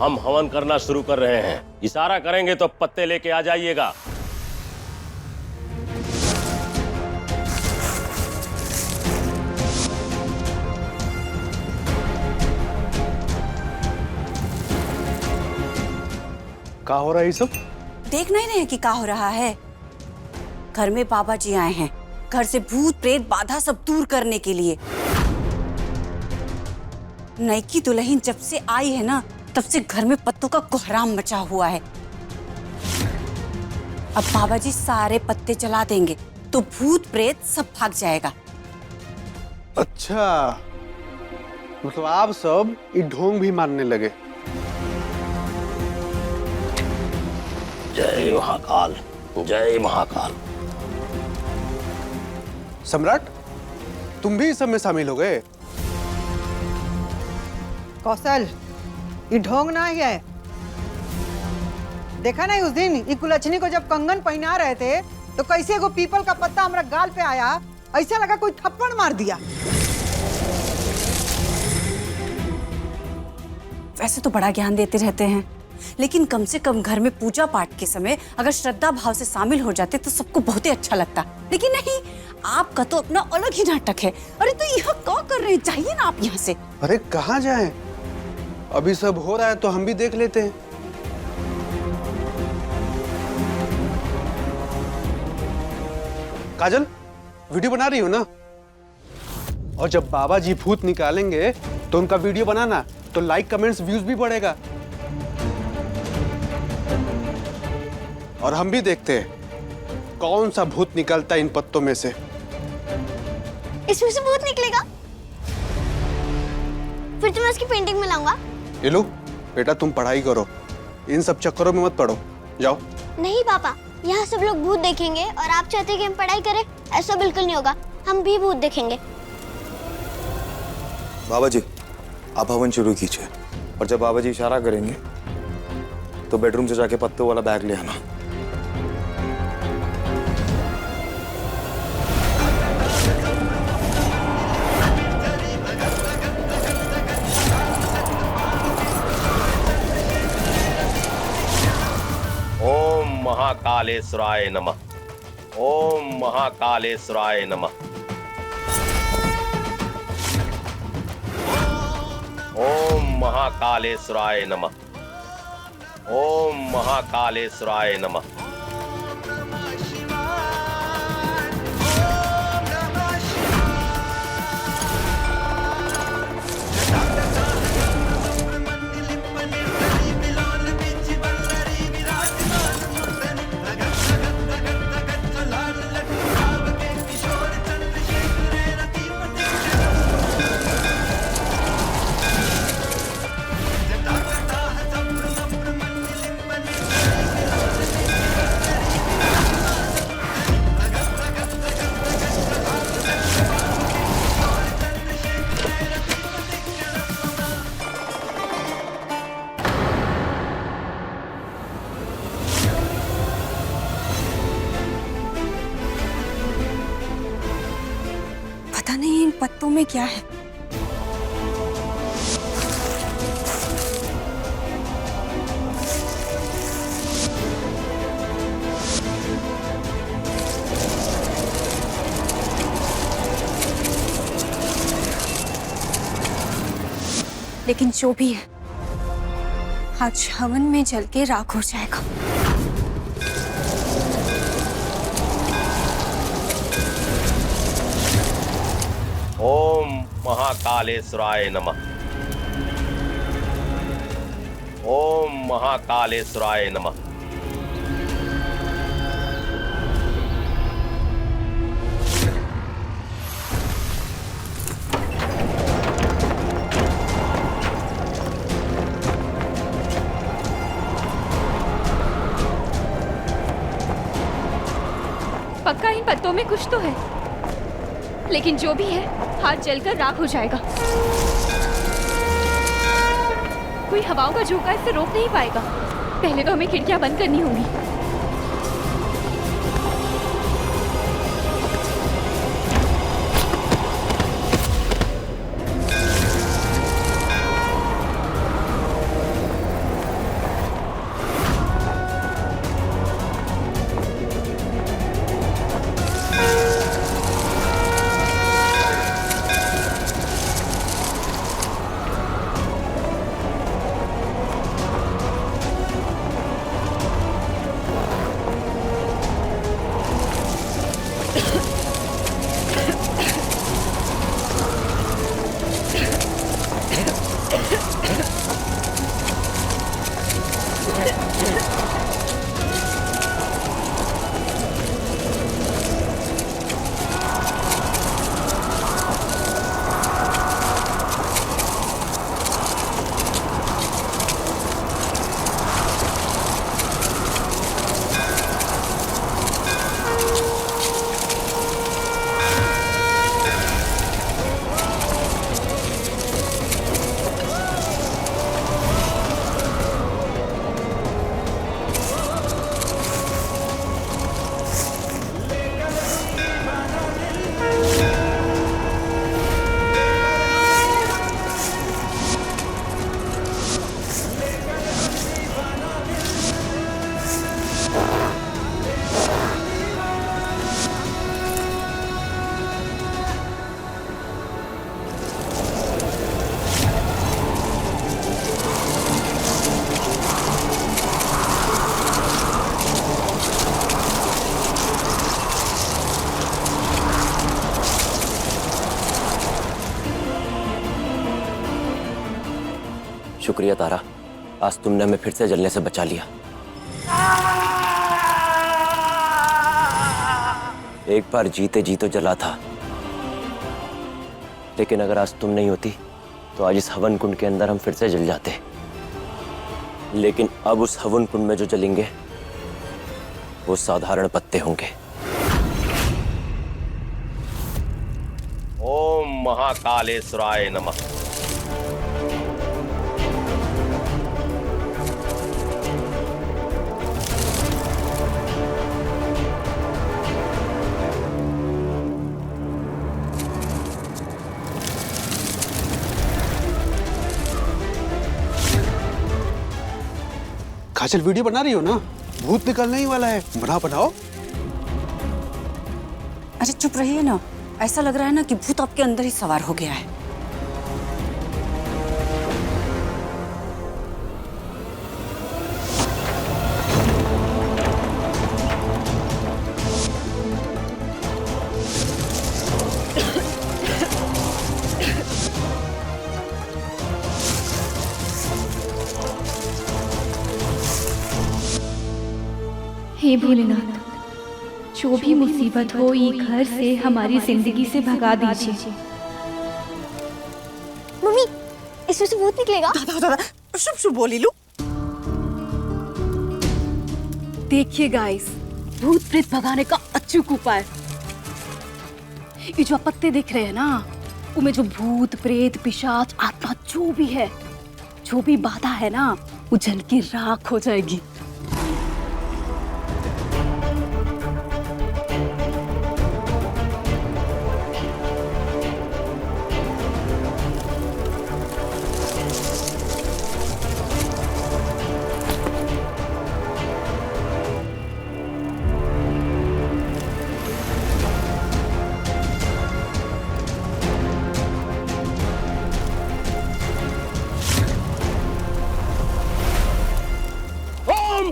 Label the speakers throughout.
Speaker 1: हम हवन करना शुरू कर रहे हैं। इशारा करेंगे तो पत्ते लेके आ जाइएगा।
Speaker 2: क्या हो रहा है ये सब?
Speaker 3: देखना ही नहीं है कि क्या हो रहा है। घर में बाबा जी आए हैं, घर से भूत प्रेत बाधा सब दूर करने के लिए। नई की दुल्हन जब से आई है ना, तब से घर में पत्तों का कोहराम मचा हुआ है। अब बाबा जी सारे पत्ते जला देंगे तो भूत प्रेत सब भाग जाएगा।
Speaker 2: अच्छा, मतलब आप सब ये ढोंग भी मानने लगे।
Speaker 1: जय महाकाल, जय महाकाल।
Speaker 2: सम्राट, तुम भी इस सब में शामिल हो गए?
Speaker 4: कौशल, ये ढोंग ना ही है। देखा नहीं उस दिन ये कुलच्छनी को जब कंगन पहना रहे थे तो कैसे वो पीपल का पत्ता हमारा गाल पे आया, ऐसा लगा कोई थप्पड़ मार दिया।
Speaker 3: वैसे तो बड़ा ज्ञान देते रहते हैं, लेकिन कम से कम घर में पूजा पाठ के समय अगर श्रद्धा भाव से शामिल हो जाते तो सबको बहुत ही अच्छा लगता। लेकिन नहीं, आपका तो अपना अलग ही नाटक है। अरे तो यहाँ क्या कर रहे हैं? चाहिए ना आप यहाँ से।
Speaker 2: अरे कहाँ जाएं? अभी सब हो रहा है तो हम भी देख लेते हैं। काजल, वीडियो बना रही हो ना? और जब बाबा जी भूत निकालेंगे तो उनका वीडियो बनाना, तो लाइक कमेंट्स व्यूज भी बढ़ेगा। और हम भी देखते हैं कौन सा भूत निकलता है इन पत्तों में से।
Speaker 5: इसमें से भूत निकलेगा? फिर तो मैं उसकी पेंटिंग में लाऊंगा।
Speaker 2: ये लो बेटा, तुम पढ़ाई करो, इन सब चक्करों में मत पड़ो, जाओ।
Speaker 5: नहीं पापा, यहाँ सब लोग भूत देखेंगे और आप चाहते हैं कि हम पढ़ाई करें? ऐसा बिल्कुल नहीं होगा, हम भी भूत देखेंगे।
Speaker 6: बाबा जी, आप हवन शुरू कीजिए और जब बाबा जी इशारा करेंगे तो बेडरूम से जाके पत्तों वाला बैग ले आना।
Speaker 1: ओम महाकालेश्वराय नमः। ओम महाकालेश्वराय नमः। ओम महाकालेश्वराय नमः। ओम महाकालेश्वराय नमः।
Speaker 3: पता नहीं इन पत्तों में क्या है। लेकिन जो भी है, आज हवन में जल के राख हो जाएगा।
Speaker 1: ओम महाकालेश्वराय नमः। ओम महाकालेश्वराय नमः।
Speaker 7: पक्का इन पत्तों में कुछ तो है, लेकिन जो भी है हाथ जलकर राख हो जाएगा। कोई हवाओं का झोंका इसे रोक नहीं पाएगा। पहले तो हमें खिड़कियां बंद करनी होंगी।
Speaker 1: शुक्रिया तारा, आज तुमने हमें फिर से जलने से बचा लिया। एक बार जीते जी तो जला था, लेकिन अगर आज तुम नहीं होती तो आज इस हवन कुंड के अंदर हम फिर से जल जाते। लेकिन अब उस हवन कुंड में जो जलेंगे वो साधारण पत्ते होंगे। ओम महाकालेश्वराय नमः।
Speaker 2: काजल वीडियो बना रही हो ना? भूत निकलने ही वाला है, बनाओ।
Speaker 3: अरे चुप रहिए ना, ऐसा लग रहा है ना कि भूत आपके अंदर ही सवार हो गया है।
Speaker 7: हे भोलेनाथ, जो भी मुसीबत हो ये घर से हमारी जिंदगी से भगा दीजिए।
Speaker 5: मम्मी, इसमें से भूत निकलेगा?
Speaker 3: शुभ शुभ बोली लू।
Speaker 8: देखिए गाइस, भूत प्रेत भगाने का अचूक उपाय। ये जो पत्ते दिख रहे हैं ना, उनमें जो भूत प्रेत पिशाच आत्मा जो भी है, जो भी बाधा है ना, वो जल के राख हो जाएगी।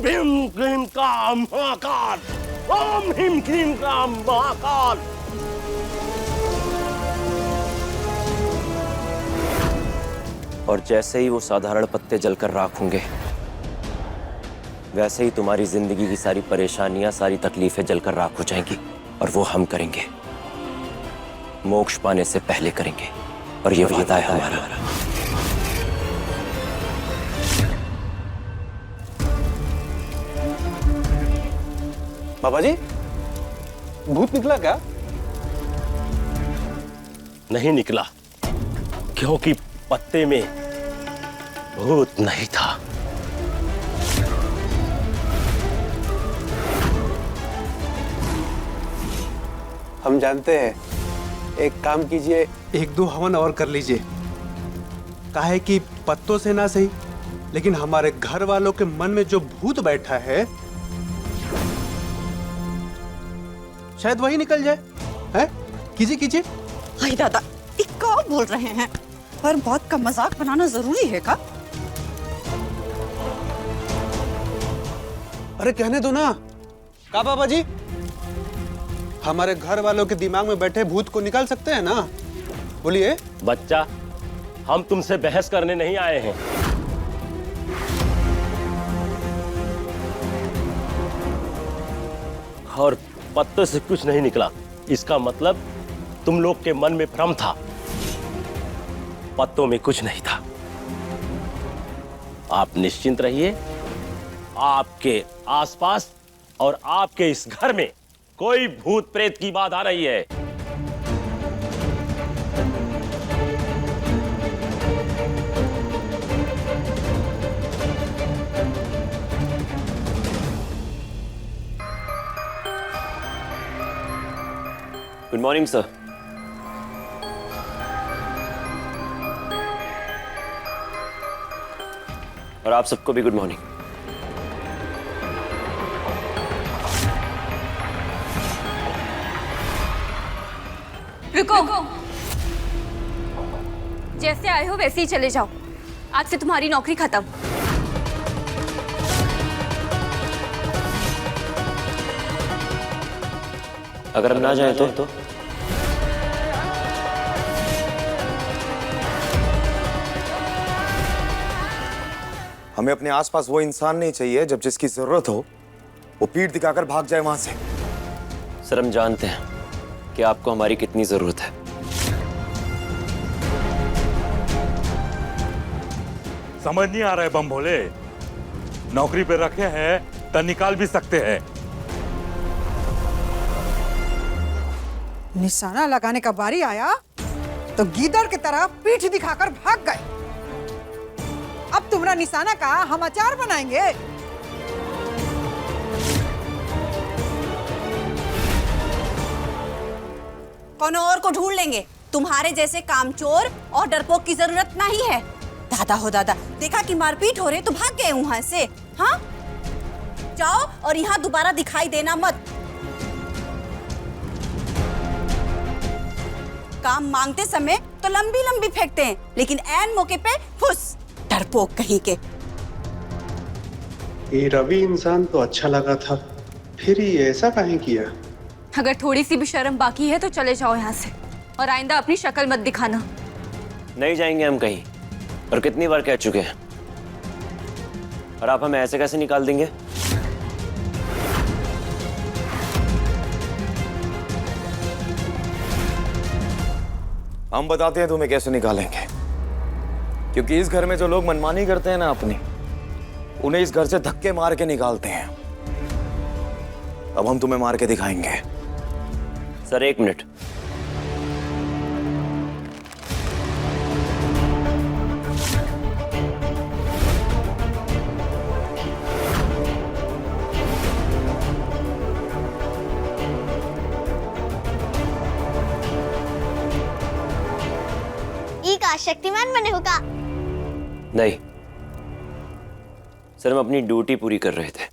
Speaker 1: भीम क्लीम काम महाकाल, ओम भीम क्लीम काम महाकाल। और जैसे ही वो साधारण पत्ते जलकर राख होंगे, वैसे ही तुम्हारी जिंदगी की सारी परेशानियां, सारी तकलीफें जलकर राख हो जाएंगी। और वो हम करेंगे, मोक्ष पाने से पहले करेंगे, और ये वादा है हमारा।
Speaker 2: बाबा जी, भूत निकला क्या?
Speaker 1: नहीं निकला, क्योंकि पत्ते में भूत नहीं था।
Speaker 2: हम जानते हैं, एक काम कीजिए, 1-2 हवन और कर लीजिए। काहे कि पत्तों से ना सही, लेकिन हमारे घर वालों के मन में जो भूत बैठा है शायद वही निकल जाए। हैं? कीजिए।
Speaker 3: हाय दादा, ये क्या बोल रहे हैं? पर बात का मजाक बनाना जरूरी है का?
Speaker 2: अरे कहने दो ना। का बाबा जी, हमारे घर वालों के दिमाग में बैठे भूत को निकाल सकते हैं ना? बोलिए।
Speaker 1: बच्चा, हम तुमसे बहस करने नहीं आए हैं। और पत्तों से कुछ नहीं निकला, इसका मतलब तुम लोग के मन में भ्रम था, पत्तों में कुछ नहीं था। आप निश्चिंत रहिए, आपके आसपास और आपके इस घर में कोई भूत प्रेत की बाधा नहीं है। Good morning sir. और आप सबको भी गुड मॉर्निंग।
Speaker 8: रुको, जैसे आए हो वैसे ही चले जाओ। आज से तुम्हारी नौकरी खत्म।
Speaker 1: अगर हम ना जाएं तो?
Speaker 6: हमें अपने आसपास वो इंसान नहीं चाहिए जब जिसकी जरूरत हो वो पीठ दिखाकर भाग जाए वहां से।
Speaker 1: सर हम जानते हैं कि आपको हमारी कितनी जरूरत है।
Speaker 9: समझ नहीं आ रहा है बम भोले, नौकरी पे रखे हैं तो निकाल भी सकते हैं।
Speaker 4: निशाना लगाने का बारी आया तो गीदड़ की तरह पीठ दिखाकर भाग गए। अब तुम्हारा निशाना का हम अचार बनाएंगे।
Speaker 3: कौन और को ढूंढ लेंगे, तुम्हारे जैसे कामचोर और डरपोक की जरूरत नहीं है। दादा हो दादा, देखा कि मारपीट हो रही तो भाग गए वहां से। हाँ, जाओ और यहाँ दोबारा दिखाई देना मत। काम मांगते समय तो लंबी लंबी फेंकते हैं, लेकिन ऐन मौके पे फुस, डरपोक कहीं के।
Speaker 2: ये रवि इंसान तो अच्छा लगा था, फिर ये ऐसा काहे किया?
Speaker 8: अगर थोड़ी सी भी शर्म बाकी है तो चले जाओ यहाँ से, और आइंदा अपनी शक्ल मत दिखाना।
Speaker 1: नहीं जाएंगे हम कहीं, और कितनी बार कह चुके हैं। और आप हमें ऐसे कैसे निकाल देंगे?
Speaker 6: हम बताते हैं तुम्हें कैसे निकालेंगे, क्योंकि इस घर में जो लोग मनमानी करते हैं ना अपनी, उन्हें इस घर से धक्के मार के निकालते हैं। अब हम तुम्हें मार के दिखाएंगे।
Speaker 1: सर एक मिनट।
Speaker 5: ई का शक्तिमान बने होगा।
Speaker 1: नहीं सर, हम अपनी ड्यूटी पूरी कर रहे थे।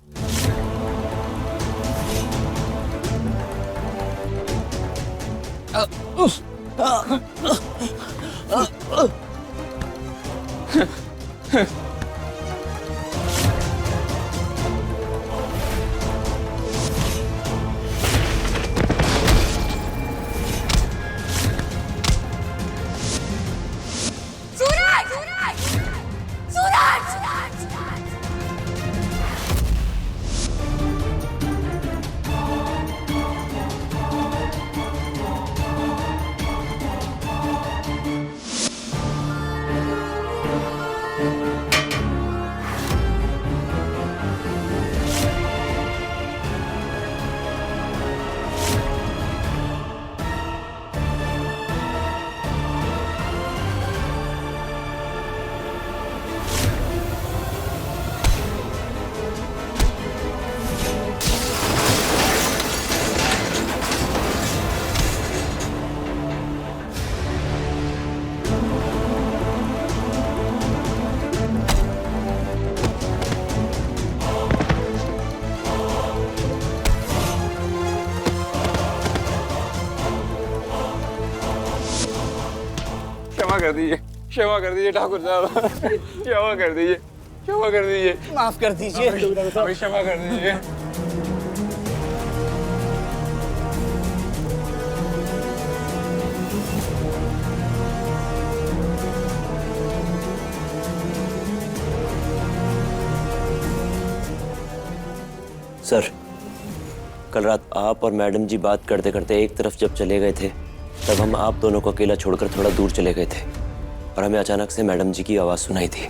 Speaker 10: क्षमा कर दीजिए ठाकुर साहब, क्षमा कर दीजिए, क्षमा कर दीजिए,
Speaker 11: माफ कर दीजिए,
Speaker 10: क्षमा कर दीजिए।
Speaker 1: सर कल रात आप और मैडम जी बात करते करते एक तरफ जब चले गए थे, तब हम आप दोनों को अकेला छोड़कर थोड़ा दूर चले गए थे और हमें अचानक से मैडम जी की आवाज़ सुनाई थी।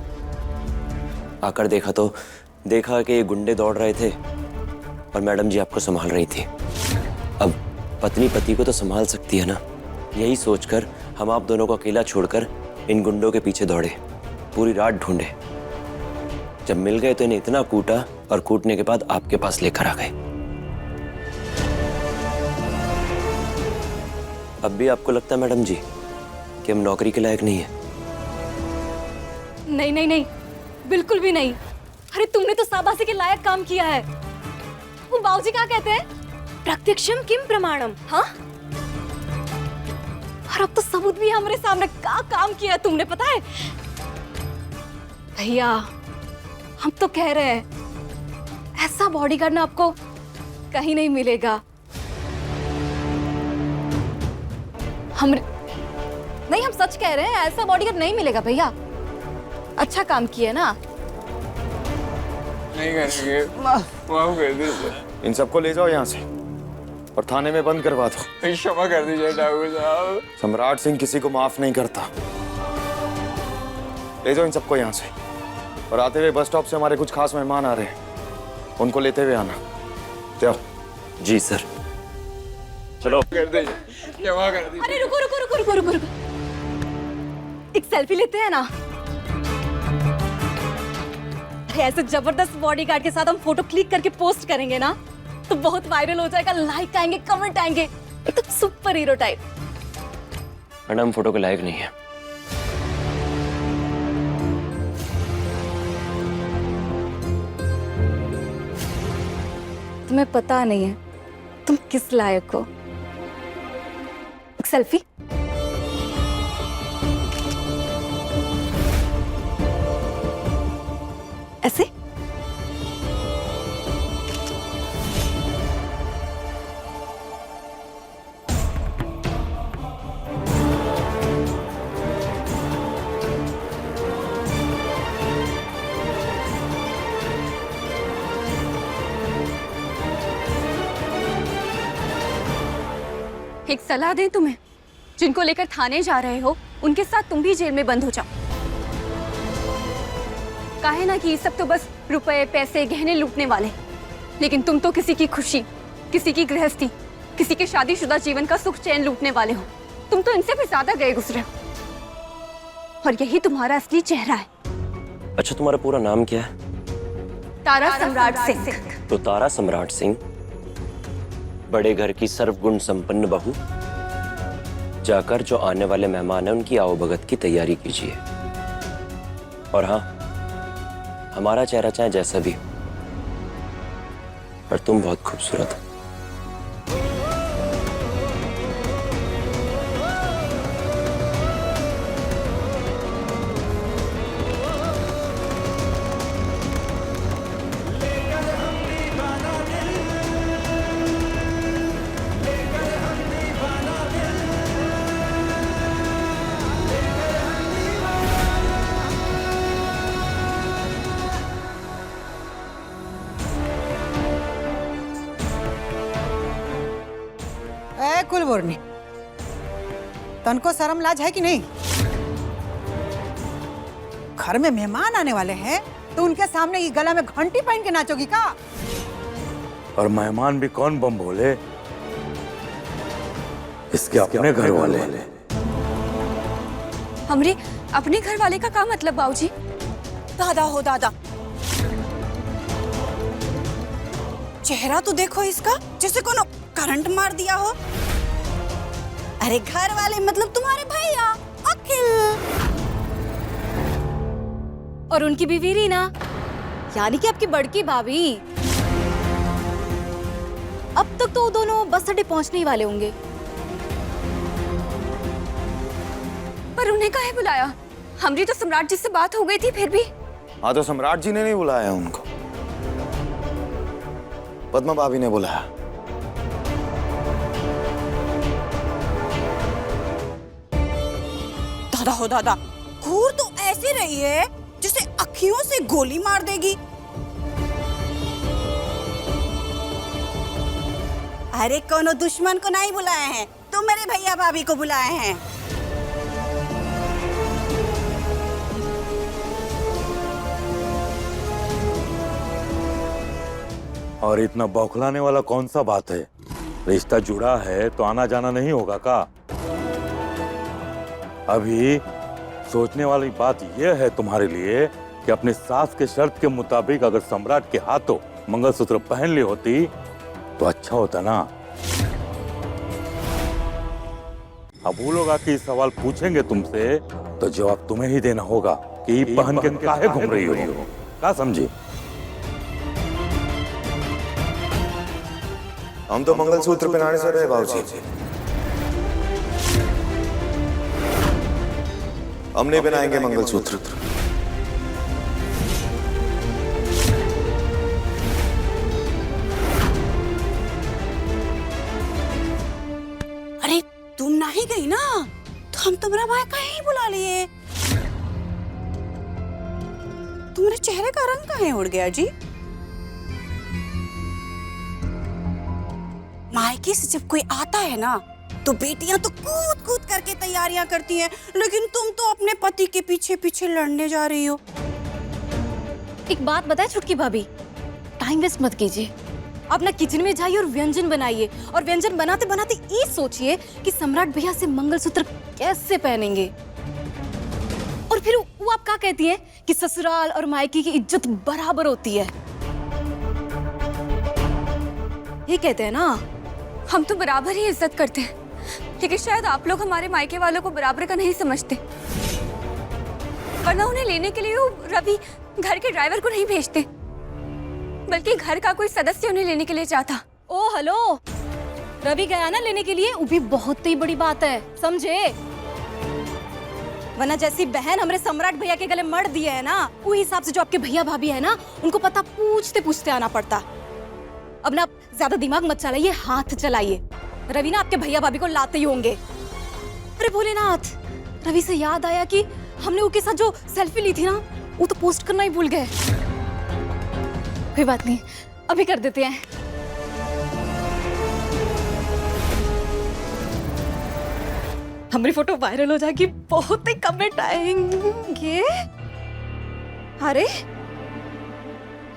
Speaker 1: आकर देखा कि ये गुंडे दौड़ रहे थे और मैडम जी आपको संभाल रही थी। अब पत्नी पति को तो संभाल सकती है ना, यही सोचकर हम आप दोनों को अकेला छोड़कर इन गुंडों के पीछे दौड़े, पूरी रात ढूंढे। जब मिल गए तो इन्हें इतना कूटा और कूटने के बाद आपके पास लेकर आ गए। अब भी आपको लगता है मैडम जी कि हम नौकरी के लायक नहीं है?
Speaker 8: नहीं नहीं नहीं, बिल्कुल भी नहीं। अरे तुमने तो शाबाशी के लायक काम किया है। वो बाबूजी क्या कहते हैं, प्रत्यक्षम किम प्रमाणम। हाँ, और अब तो सबूत भी हमारे सामने। क्या काम किया तुमने पता है भैया? हम तो कह रहे हैं ऐसा बॉडीगार्ड ना आपको कहीं नहीं मिलेगा। नहीं, हम सच कह रहे हैं, ऐसा बॉडीगार्ड नहीं मिलेगा भैया। अच्छा काम किया ना।
Speaker 10: नहीं करेंगे, माफ कर दीजिए।
Speaker 6: इन सबको ले जाओ यहाँ से और थाने में बंद करवा दो।
Speaker 10: क्षमा कर दीजिए ठाकुर साहब।
Speaker 6: सम्राट सिंह किसी को माफ नहीं करता। ले जाओ इन सबको यहाँ से, और आते हुए बस स्टॉप से हमारे कुछ खास मेहमान आ रहे हैं, उनको लेते हुए आना। जाओ।
Speaker 1: जी सर। चलो।
Speaker 10: कर दीजिए, क्षमा कर दीजिए।
Speaker 8: अरे रुको रुको रुको रुको रुको रुको, एक सेल्फी लेते हैं ना। अरे ऐसे जबरदस्त बॉडीगार्ड के साथ हम फोटो क्लिक करके पोस्ट करेंगे ना तो बहुत वायरल हो जाएगा, लाइक आएंगे, कमेंट आएंगे, एकदम super hero type.
Speaker 1: Madam photo के लायक नहीं है।
Speaker 8: तुम्हें पता नहीं है तुम किस लायक हो। एक सेल्फी। ऐसे। एक सलाह दें तुम्हें, जिनको लेकर थाने जा रहे हो उनके साथ तुम भी जेल में बंद हो जाओ। काहे ना कि सब तो बस रुपए पैसे गहने लूटने वाले, लेकिन तुम तो किसी की खुशी, किसी की गृहस्थी, किसी के शादीशुदा जीवन का सुख चैन लूटने वाले हो। तुम तो इनसे भी ज्यादा गए गुजरे हो, और यही तुम्हारा असली चेहरा है।
Speaker 1: अच्छा, तुम्हारा पूरा नाम क्या है?
Speaker 8: तारा सम्राट सिंह।
Speaker 1: तो तारा सम्राट सिंह, बड़े घर की सर्वगुण संपन्न बहू, जाकर जो आने वाले मेहमान हैं उनकी आवभगत की तैयारी कीजिए। और हाँ, हमारा चेहरा चाहे जैसा भी हो, पर तुम बहुत खूबसूरत हो।
Speaker 4: कुलवर्णी, तनको शर्म लाज है कि नहीं? घर में मेहमान आने वाले हैं तो उनके सामने ये गला में घंटी पहन के नाचोगी का?
Speaker 9: और मेहमान भी कौन बम भोले, इसके अपने घर वाले।
Speaker 8: हमरे अपने घर वाले का क्या मतलब बाबूजी?
Speaker 3: दादा हो दादा, चेहरा तो देखो इसका, जैसे कोनो करंट मार दिया हो। अरे घर वाले मतलब तुम्हारे भैया अखिल
Speaker 8: और उनकी बीवी रीना, यानी कि आपकी बड़की भाभी। अब तक तो वो दोनों बस अड्डे पहुंचने ही वाले होंगे, पर उन्हें काहे बुलाया? हमरी तो सम्राट जी से बात हो गई थी फिर भी।
Speaker 6: हाँ, तो सम्राट जी ने नहीं बुलाया उनको, पद्मा भाभी ने बुलाया।
Speaker 3: दादा हो दादा, घूर तो ऐसी रही है जैसे अखियों से गोली मार देगी। अरे कोनो दुश्मन को नहीं बुलाए हैं, तुम मेरे भैया भाभी को बुलाए हैं।
Speaker 9: और इतना बौखलाने वाला कौन सा बात है? रिश्ता जुड़ा है तो आना जाना नहीं होगा का? अभी सोचने वाली बात यह है तुम्हारे लिए कि अपने सास के शर्त के मुताबिक अगर सम्राट के हाथों मंगलसूत्र पहन ली होती तो अच्छा होता ना। अब वो लोग आके इस सवाल पूछेंगे तुमसे तो जवाब तुम्हें ही देना होगा कि पहन के काहे घूम रही हो, क्या समझी?
Speaker 6: हम तो मंगलसूत्र पहनाने से रहे बाबूजी। हम नहीं पहनाएंगे मंगलसूत्र।
Speaker 3: अरे तुम नहीं गई ना तो हम तुम्हारा भाई कहीं बुला लिए। तुम्हारे चेहरे का रंग कहीं उड़ गया जी? मायके से जब कोई आता है ना तो बेटियां तो कूद कूद करके तैयारियां करती हैं, लेकिन तुम तो अपने पति के पीछे पीछे लड़ने जा रही हो।
Speaker 8: एक बात बताए छुटकी भाभी, टाइम वेस्ट मत कीजिए। अपना किचन में जाइए और व्यंजन बनाइए, और व्यंजन बनाते बनाते ये सोचिए कि सम्राट भैया से मंगलसूत्र कैसे पहनेंगे। और फिर वो आप क्या कहती है कि ससुराल और मायके की इज्जत बराबर होती है, ये कहते हैं ना।
Speaker 7: हम तो बराबर ही इज्जत करते हैं, लेकिन शायद आप लोग हमारे मायके वालों को बराबर का नहीं समझते। वरना उन्हें लेने के लिए वो रवि घर के ड्राइवर को नहीं भेजते, बल्कि घर का कोई सदस्य उन्हें लेने के लिए चाहता।
Speaker 8: ओ हेलो, रवि गया ना लेने के लिए, वो भी बहुत ही बड़ी बात है, समझे? वरना जैसी बहन हमारे सम्राट भैया के गले मर दिए है ना, वो हिसाब से जो आपके भैया भाभी है ना, उनको पता पूछते पूछते आना पड़ता। अब ना ज्यादा दिमाग मत चलाइए, हाथ चलाइए। रवि ना आपके भैया भाभी को लाते ही होंगे। अरे भोलेनाथ, रवि से याद आया कि हमने उसके साथ जो सेल्फी ली थी ना, वो तो पोस्ट करना ही भूल गए। कोई बात नहीं, अभी कर देते हैं। हमारी फोटो वायरल हो जाएगी, बहुत ही कमेंट आएंगे। अरे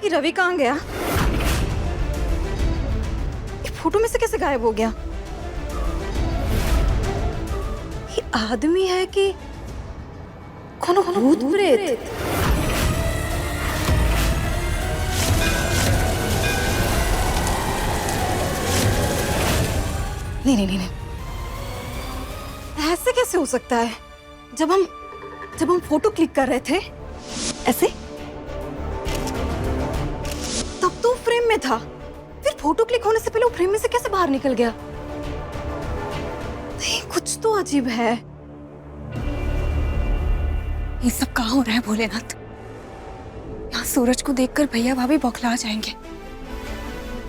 Speaker 8: ये रवि कहाँ गया? ये फोटो में से कैसे गायब हो गया? ये आदमी है कि कौन भूत प्रेत? नहीं, ऐसे कैसे हो सकता है? जब हम फोटो क्लिक कर रहे थे ऐसे, तब तो फ्रेम में था, फिर फोटो क्लिक होने से पहले वो फ्रेम में से कैसे बाहर निकल गया? नहीं, कुछ तो अजीब है।
Speaker 7: ये सब कहाँ हो रहा है भोलेनाथ? यहाँ सूरज को देखकर भैया भाभी बौखला जाएंगे,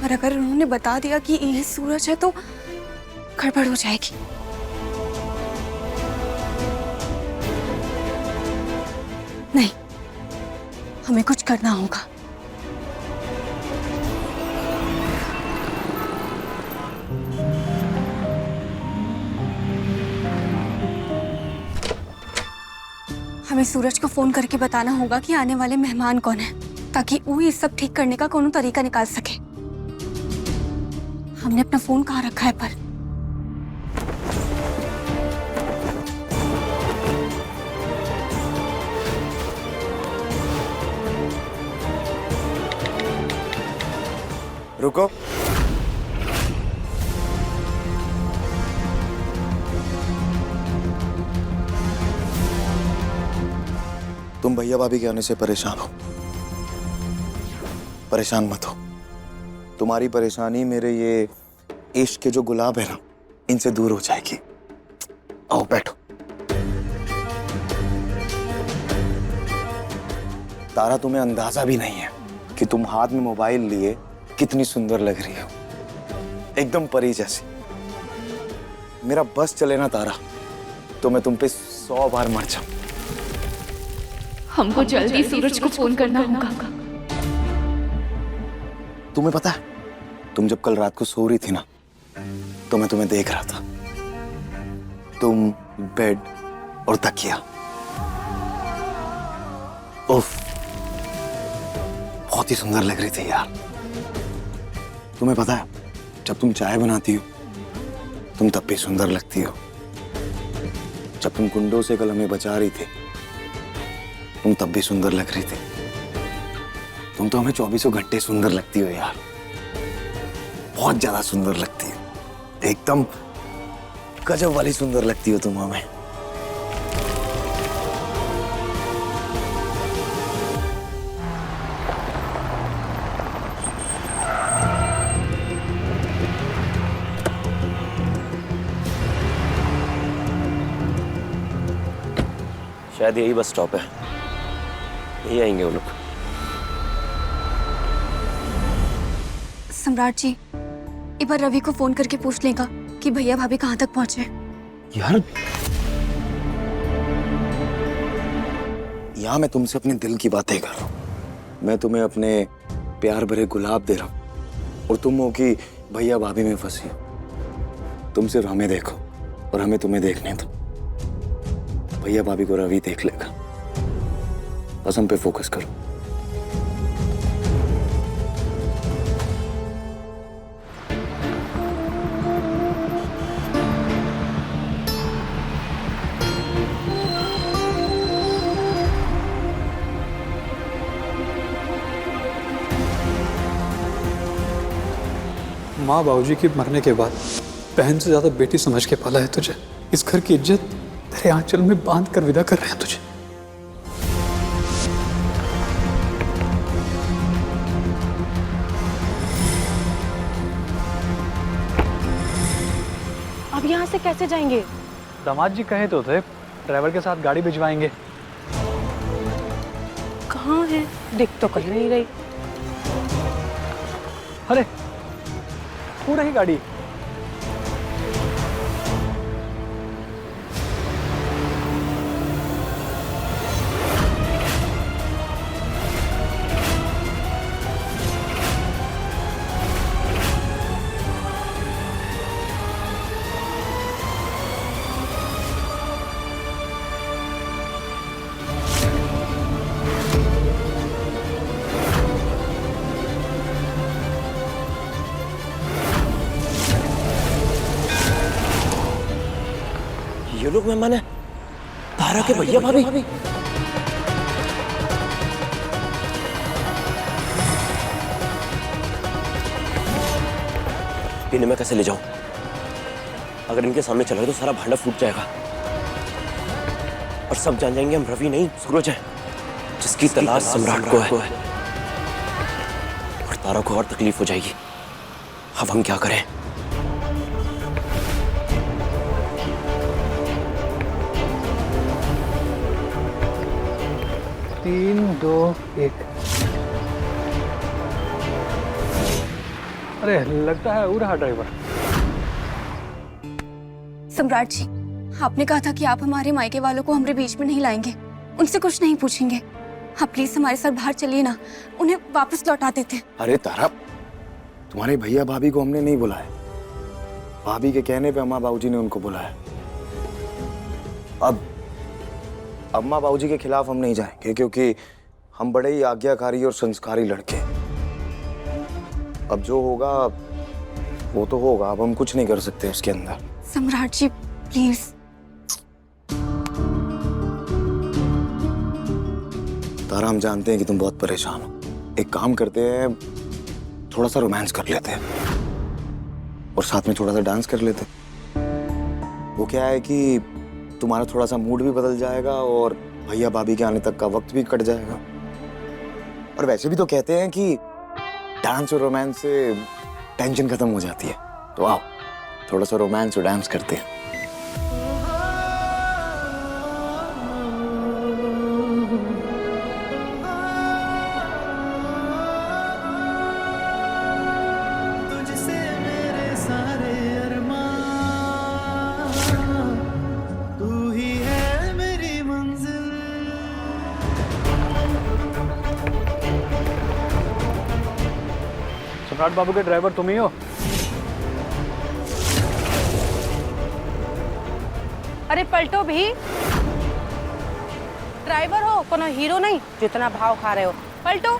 Speaker 7: और अगर उन्होंने बता दिया कि ये सूरज है तो गड़बड़ हो जाएगी। नहीं, हमें कुछ करना होगा। हमें सूरज को फोन करके बताना होगा कि आने वाले मेहमान कौन है, ताकि वो ये सब ठीक करने का कोनो तरीका निकाल सके। हमने अपना फोन कहाँ रखा है पर?
Speaker 6: रुको, तुम भैया भाभी के आने से परेशान हो। परेशान मत हो, तुम्हारी परेशानी मेरे ये इश्क के जो गुलाब है ना, इनसे दूर हो जाएगी। आओ बैठो। तारा, तुम्हें अंदाजा भी नहीं है कि तुम हाथ में मोबाइल लिए कितनी सुंदर लग रही हो, एकदम परी जैसी। मेरा बस चले ना तारा, तो मैं तुम पे 100 बार मर जाऊं।
Speaker 7: हमको जल्दी सूरज को फोन करना होगा।
Speaker 6: तुम्हें पता है, तुम जब कल रात को सो रही थी ना, तो मैं तुम्हें देख रहा था, तुम, बेड और तकिया। उफ, बहुत ही सुंदर लग रही थी यार। तुम्हें पता है, जब तुम चाय बनाती हो तुम तब भी सुंदर लगती हो। जब तुम कुंडों से कल हमें बचा रही थी तुम तब भी सुंदर लग रही थी। तुम तो हमें 24 घंटे सुंदर लगती हो यार, बहुत ज्यादा सुंदर लगती हो, एकदम गजब वाली सुंदर लगती हो तुम हमें।
Speaker 1: शायद यही बस स्टॉप है, यही आएंगे वो लोग।
Speaker 7: सम्राट जी, एक बार रवि को फोन करके पूछ लेगा कि भैया भाभी कहाँ तक पहुंचे।
Speaker 6: यार, यहाँ मैं तुमसे अपने दिल की बातें कर रहा हूँ। मैं तुम्हें अपने प्यार भरे गुलाब दे रहा हूँ और तुम हो कि भैया भाभी में फंसी हो। तुम सिर्फ हमें देखो और हमें तुम्हें देखने दो। भैया भाभी को रवि देख लेगा, बस हम पे फोकस करो।
Speaker 11: माँ बाबूजी के मरने के बाद बहन से ज्यादा बेटी समझ के पाला है तुझे। इस घर की इज्जत तेरे आंचल में बांध कर विदा कर रहे हैं तुझे।
Speaker 8: अब यहाँ से कैसे जाएंगे?
Speaker 11: दामाद जी कहे तो थे ड्राइवर के साथ गाड़ी भिजवाएंगे।
Speaker 8: कहाँ है? दिख तो कहीं नहीं रही।
Speaker 11: अरे वो रही गाड़ी।
Speaker 1: ये लोग मेहमान है तारा के भैया भाभी। इन्हें मैं कैसे ले जाऊं? अगर इनके सामने चला गया तो सारा भांडा फूट जाएगा और सब जान जाएंगे हम रवि नहीं सूरज हैं, जिसकी तलाश सम्राट को है। और तारा को और तकलीफ हो जाएगी। अब हम क्या करें?
Speaker 11: तीन, दो, एक। अरे लगता है वो रहा ड्राइवर।
Speaker 7: सम्राट जी, आपने कहा था कि आप हमारे मायके वालों को हमारे बीच में नहीं लाएंगे, उनसे कुछ नहीं पूछेंगे। आप प्लीज हमारे साथ बाहर चलिए ना, उन्हें वापस लौटा देते।
Speaker 6: अरे तारा, तुम्हारे भैया भाभी को हमने नहीं बुलाया, भाभी के कहने पे अम्मा बाबूजी ने उनको बुलाया। अब अम्मा बाबूजी के खिलाफ हम नहीं जाएंगे क्योंकि हम बड़े ही आज्ञाकारी और संस्कारी लड़के। अब जो होगा वो तो होगा, अब हम कुछ नहीं कर सकते उसके अंदर।
Speaker 7: सम्राट जी प्लीज।
Speaker 6: तारा, हम जानते हैं कि तुम बहुत परेशान हो। एक काम करते हैं, थोड़ा सा रोमांस कर लेते हैं और साथ में थोड़ा सा डांस कर लेते हैं। वो क्या है कि तुम्हारा थोड़ा सा मूड भी बदल जाएगा और भैया भाभी के आने तक का वक्त भी कट जाएगा। और वैसे भी तो कहते हैं कि डांस और रोमांस से टेंशन खत्म हो जाती है। तो आओ थोड़ा सा रोमांस और डांस करते हैं।
Speaker 11: सम्राट बाबू के ड्राइवर तुम ही हो?
Speaker 12: अरे पलटो भी, ड्राइवर हो कोनो हीरो नहीं जितना भाव खा रहे हो। पलटो।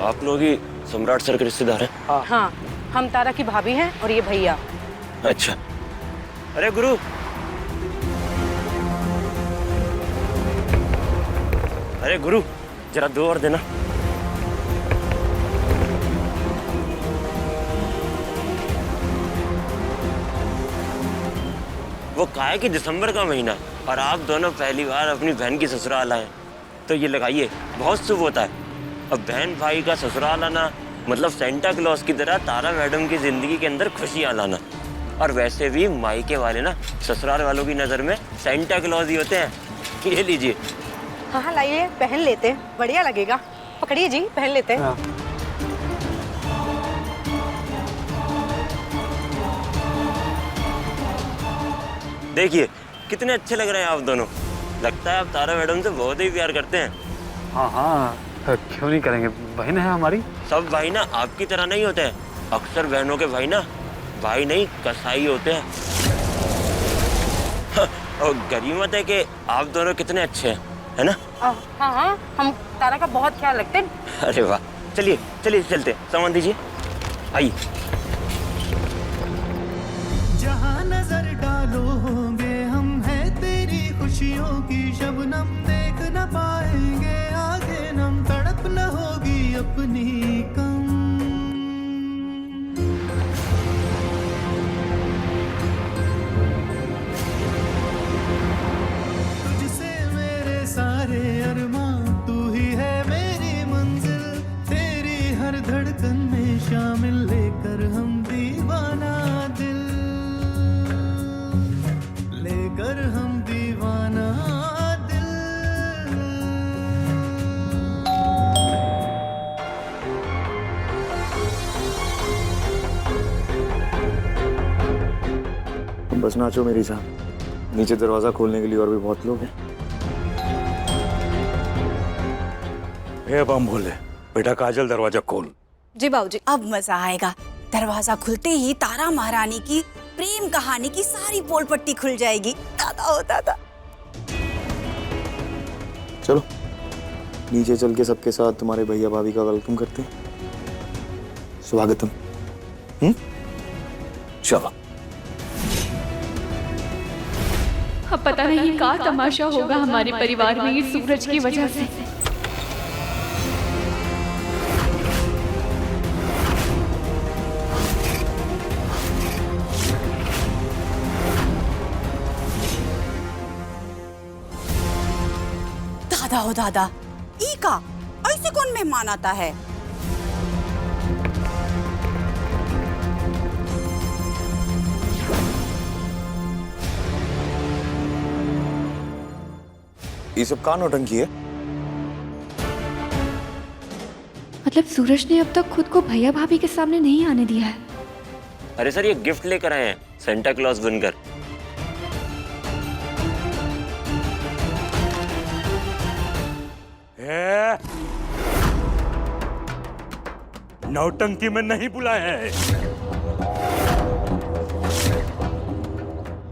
Speaker 1: आप लोग ही सम्राट सर के रिश्तेदार हैं?
Speaker 12: हाँ, हम तारा की भाभी हैं और ये भैया।
Speaker 1: अच्छा। अरे गुरु, अरे गुरु, जरा 2 और देना। वो काहे कि दिसंबर का महीना और आप दोनों पहली बार अपनी बहन की ससुराल आए, तो ये लगाइए, बहुत शुभ होता है। अब बहन भाई का ससुराल आना मतलब सेंटा क्लॉज की तरह तारा मैडम की जिंदगी के अंदर खुशियां लाना। और वैसे भी मायके वाले ना ससुराल वालों की नजर में सेंटा क्लॉज ही होते हैं। ये लीजिए।
Speaker 12: हाँ लाइए, पहन लेते हैं, बढ़िया लगेगा। पकड़िए जी, पहन लेते हैं।
Speaker 1: देखिए कितने अच्छे लग रहे हैं आप दोनों। लगता है आप तारा मैडम से बहुत ही प्यार करते हैं।
Speaker 11: हाँ हाँ, क्यों नहीं करेंगे, बहन है हमारी।
Speaker 1: सब भाई ना आपकी तरह नहीं होते हैं। अक्सर बहनों के भाई ना भाई नहीं कसाई होते हैं। और गनीमत है कि आप दोनों कितने अच्छे हैं, है ना?
Speaker 12: हाँ हाँ, हम तारा का बहुत ख्याल रखते हैं।
Speaker 1: अरे वाह, चलिए चलिए चलते, सामान दीजिए, आइए।
Speaker 13: जहाँ नजर डालोगे हम हैं तेरी खुशियों की शबनम, देख न पाएंगे आगे नम, तड़प न होगी अपनी कम। तुझसे मेरे सारे अरमां, तू ही है मेरी मंजिल, तेरी हर धड़कन में शामिल, लेकर हम दीवाना दिल, लेकर हम दीवाना दिल।
Speaker 6: बस नाचो मेरी जान, नीचे दरवाजा खोलने के लिए और भी बहुत लोग हैं।
Speaker 9: हे बम भोले, बेटा काजल दरवाजा खोल।
Speaker 3: जी बाबूजी, अब मजा आएगा। दरवाजा खुलते ही तारा महारानी की प्रेम कहानी की सारी पोल पट्टी खुल जाएगी। दादा हो दादा।
Speaker 6: चलो नीचे चल के सबके साथ तुम्हारे भैया भाभी का वेलकम करते हैं, स्वागतम। चलो।
Speaker 8: अब पता नहीं क्या तमाशा होगा हमारे परिवार में इस सूरज की वजह से।
Speaker 3: दादा हो दादा, ई का ऐसे कौन मेहमान आता है?
Speaker 6: ये सब कहाँ नौटंकी है?
Speaker 7: मतलब सूरज ने अब तक खुद को भैया भाभी के सामने नहीं आने दिया है।
Speaker 1: अरे सर, ये गिफ्ट लेकर आए हैं सेंटा क्लॉज बनकर।
Speaker 9: नौटंकी में नहीं बुलाए हैं।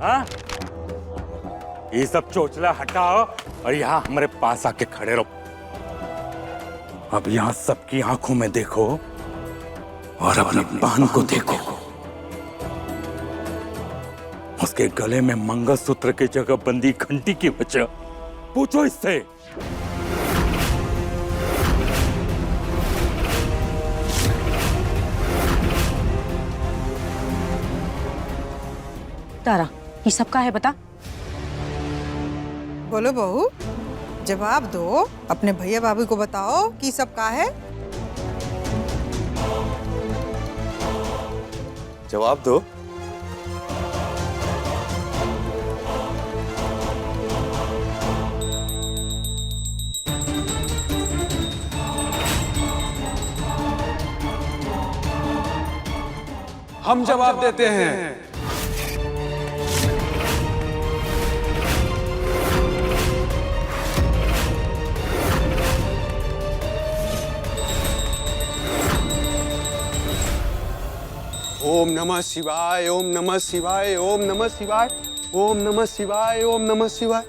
Speaker 9: हाँ? ये सब चोचला हटाओ और यहाँ हमारे पास आके खड़े रहो। अब यहाँ सबकी आंखों में देखो और अपनी बहन को देखो। उसके गले में मंगलसूत्र की जगह बंदी घंटी की वजह पूछो इससे।
Speaker 12: तारा, ये सब का है बता?
Speaker 4: बोलो बहू, जवाब दो, अपने भैया भाभी को बताओ कि सब का है।
Speaker 6: जवाब दो।
Speaker 2: हम जवाब देते हैं। ओम नमः शिवाय, ओम नमः शिवाय, ओम नमः शिवाय, ओम नमः शिवाय, ओम नमः शिवाय।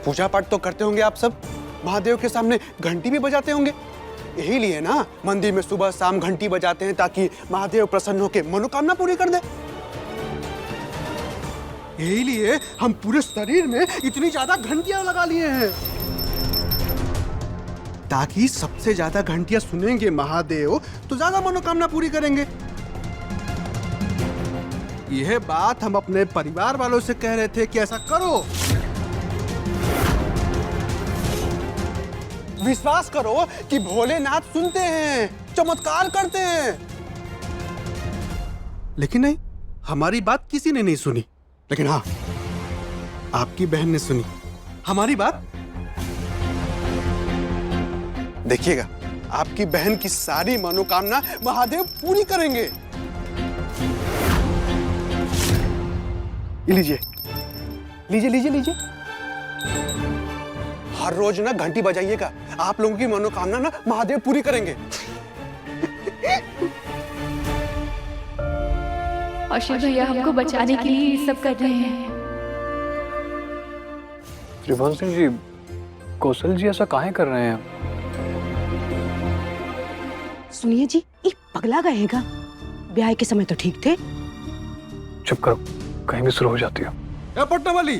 Speaker 2: पूजा पाठ तो करते होंगे आप सब, महादेव के सामने घंटी भी बजाते होंगे। यही लिए ना मंदिर में सुबह शाम घंटी बजाते हैं ताकि महादेव प्रसन्न होकर मनोकामना पूरी कर दे। यही लिए हम पूरे शरीर में इतनी ज्यादा घंटियां लगा लिए हैं ताकि सबसे ज्यादा घंटियां सुनेंगे महादेव तो ज्यादा मनोकामना पूरी करेंगे। यह बात हम अपने परिवार वालों से कह रहे थे कि ऐसा करो। विश्वास करो कि भोलेनाथ सुनते हैं, चमत्कार करते हैं। लेकिन नहीं, हमारी बात किसी ने नहीं सुनी। लेकिन हाँ, आपकी बहन ने सुनी हमारी बात। देखिएगा, आपकी बहन की सारी मनोकामना महादेव पूरी करेंगे। लीजिए लीजिए लीजिए लीजिए। हर रोज ना घंटी बजाइएगा, आप लोगों की मनोकामना ना महादेव पूरी करेंगे।
Speaker 8: अशोक भैया हमको बचाने के लिए ये सब कर रहे हैं।
Speaker 11: त्रिभुवन सिंह जी, कौशल जी ऐसा काहे कर रहे हैं?
Speaker 12: सुनिए जी, ये पगला गएगा। ब्याह के समय तो ठीक थे।
Speaker 11: चुप करो, कहीं भी शुरू हो जाती हो।
Speaker 2: ए पटना वाली,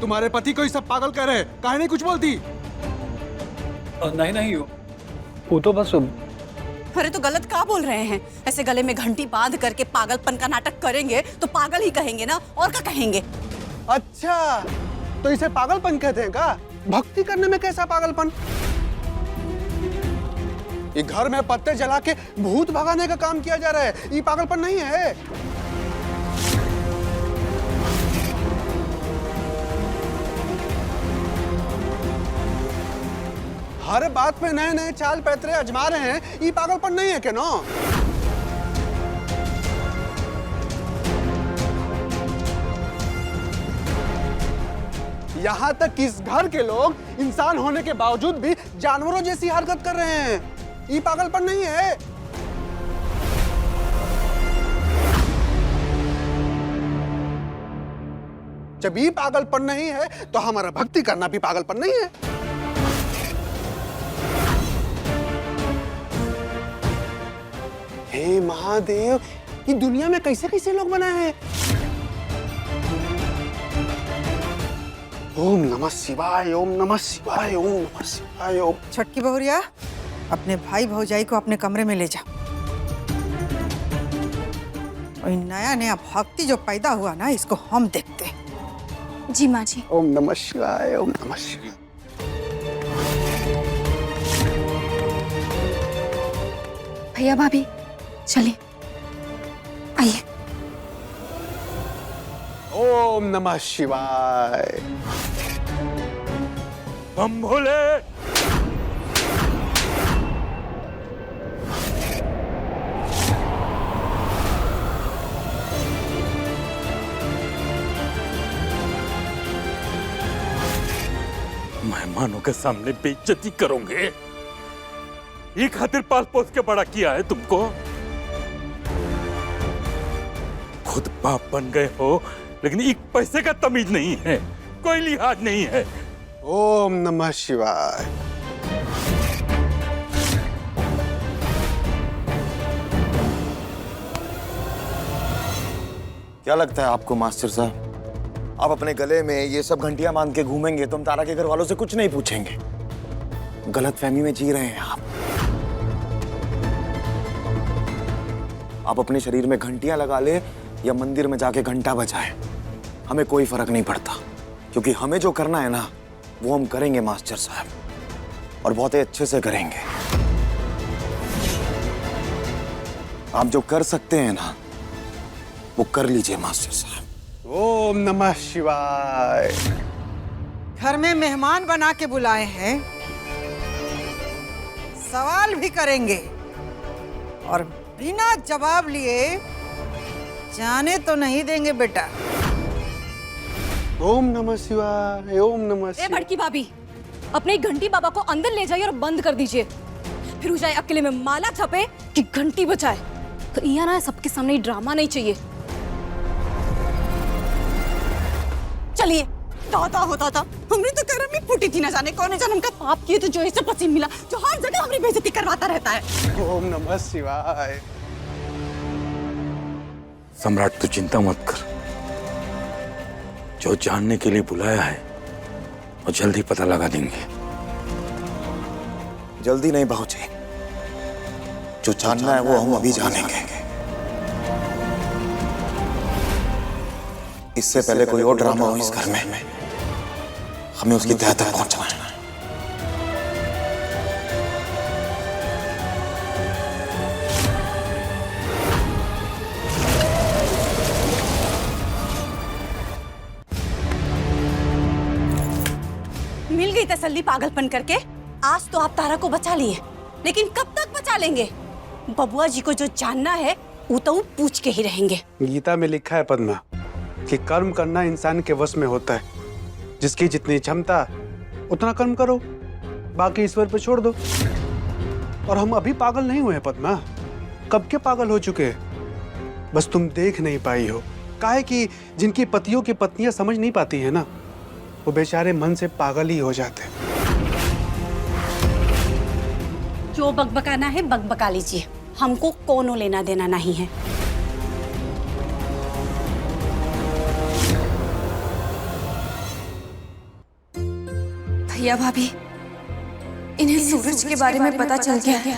Speaker 2: तुम्हारे पति को ये सब पागल कह रहे हैं, काहे नहीं कुछ बोलती?
Speaker 11: नहीं नहीं, वो तो बस।
Speaker 3: अरे तो गलत क्या बोल रहे हैं? ऐसे गले में घंटी बांध करके पागलपन का नाटक करेंगे तो पागल ही कहेंगे ना, और क्या कहेंगे?
Speaker 2: अच्छा, तो इसे पागलपन कहते हैं क्या? भक्ति करने में कैसा पागलपन? ये घर में पत्ते जला के भूत भगाने का काम किया जा रहा है, ये पागलपन नहीं है। हर बात पे नए नए चाल पैतरे आजमा रहे हैं, ये पागलपन नहीं है क्या? नो, यहाँ तक कि इस घर के लोग इंसान होने के बावजूद भी जानवरों जैसी हरकत कर रहे हैं, ये पागलपन नहीं है। जब ये पागलपन नहीं है तो हमारा भक्ति करना भी पागलपन नहीं है। हे महादेव, ये दुनिया में कैसे कैसे लोग बनाए हैं। ओम नमः शिवाय, ओम नमः शिवाय, ओम नमः शिवाय। ओम।
Speaker 4: छटकी बहुरिया, अपने भाई भौजाई को अपने कमरे में ले जा। और नया नया भक्ति जो पैदा हुआ ना, इसको हम देखते हैं।
Speaker 7: जी माँ जी।
Speaker 2: ओम नमः शिवाय, ओम नमः शिवाय।
Speaker 7: भैया भाभी चलिए, आइए।
Speaker 2: ओम नमः शिवाय।
Speaker 9: बम भोले। मेहमानों के सामने बेइज्जती करोगे? ये खातिर पाल पोस के बड़ा किया है तुमको? खुद बाप बन गए हो, लेकिन एक पैसे का तमीज नहीं है, कोई लिहाज नहीं है।
Speaker 2: ओम नमः शिवाय।
Speaker 6: क्या लगता है आपको मास्टर साहब, आप अपने गले में ये सब घंटियां बांध के घूमेंगे तो हम तारा के घर वालों से कुछ नहीं पूछेंगे? गलतफहमी में जी रहे हैं आप अपने शरीर में घंटियां लगा ले या मंदिर में जाके घंटा बजाए, हमें कोई फर्क नहीं पड़ता, क्योंकि हमें जो करना है ना वो हम करेंगे मास्टर साहब, और बहुत ही अच्छे से करेंगे। आप जो कर सकते हैं ना वो कर लीजिए मास्टर साहब।
Speaker 2: ओम नमः शिवाय।
Speaker 4: घर में मेहमान बना के बुलाए हैं, सवाल भी करेंगे और बिना जवाब लिए जाने तो नहीं देंगे बेटा।
Speaker 2: ओम नमः शिवाय, ओम नमः
Speaker 8: ए
Speaker 2: शिवाय।
Speaker 8: भड़की भाभी, अपने घंटी बाबा को अंदर ले जाइए और बंद कर दीजिए। फिर जाए अकेले में माला छपे कि घंटी बजाए। तो यहाँ ना सबके सामने ड्रामा नहीं चाहिए।
Speaker 3: चलिए, दादा हो दादा, हमने तो कर्म में फूटी थी, ना जाने कौन जन्म का पाप किए तो जो ऐसे पसीन मिला, जो हर जगह हमारी बेइज्जती करवाता रहता है।
Speaker 2: ओम नमः शिवाय।
Speaker 9: सम्राट तू चिंता मत कर, जो जानने के लिए बुलाया है वो जल्दी पता लगा देंगे।
Speaker 6: जल्दी नहीं बाबूजी, जो जानना है वो हम अभी जानेंगे। इससे पहले कोई और ड्रामा हो इस घर में, हमें उसकी तह तक पहुंचना है।
Speaker 3: मिल गई तसल्ली पागलपन करके। आज तो आप तारा को बचा लिए, लेकिन कब तक बचा लेंगे? बबुआ जी को जो जानना है वो तो पूछ के ही रहेंगे।
Speaker 2: गीता में लिखा है पद्मा कि कर्म करना इंसान के वश में होता है। जिसकी जितनी क्षमता उतना कर्म करो, बाकी ईश्वर पे छोड़ दो। और हम अभी पागल नहीं हुए हैं पद्मा, कब के पागल हो चुके हैं। बस तुम देख नहीं पाई हो। काहे कि जिनकी पतियों की पत्नियां समझ नहीं पाती है ना, वो बेचारे मन से पागल ही हो जाते हैं।
Speaker 3: जो बकबकाना है बकबका लीजिए, हमको कोनो लेना देना नहीं है।
Speaker 7: भैया भाभी, इन्हें सूरज के बारे में पता चल गया है।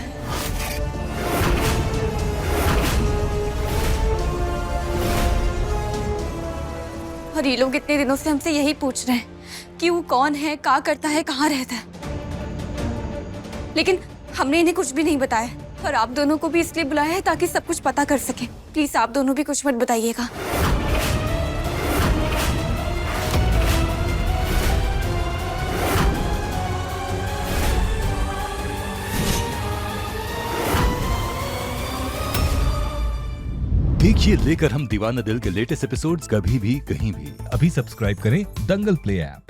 Speaker 7: और ये लोग इतने दिनों से हमसे यही पूछ रहे हैं कि वो कौन है, क्या करता है, कहाँ रहता है, लेकिन हमने इन्हें कुछ भी नहीं बताया। और आप दोनों को भी इसलिए बुलाया है ताकि सब कुछ पता कर सके। प्लीज आप दोनों भी कुछ मत बताइएगा।
Speaker 14: देखिए लेकर हम दीवाना दिल के लेटेस्ट एपिसोड्स कभी भी कहीं भी। अभी सब्सक्राइब करें दंगल प्ले ऐप।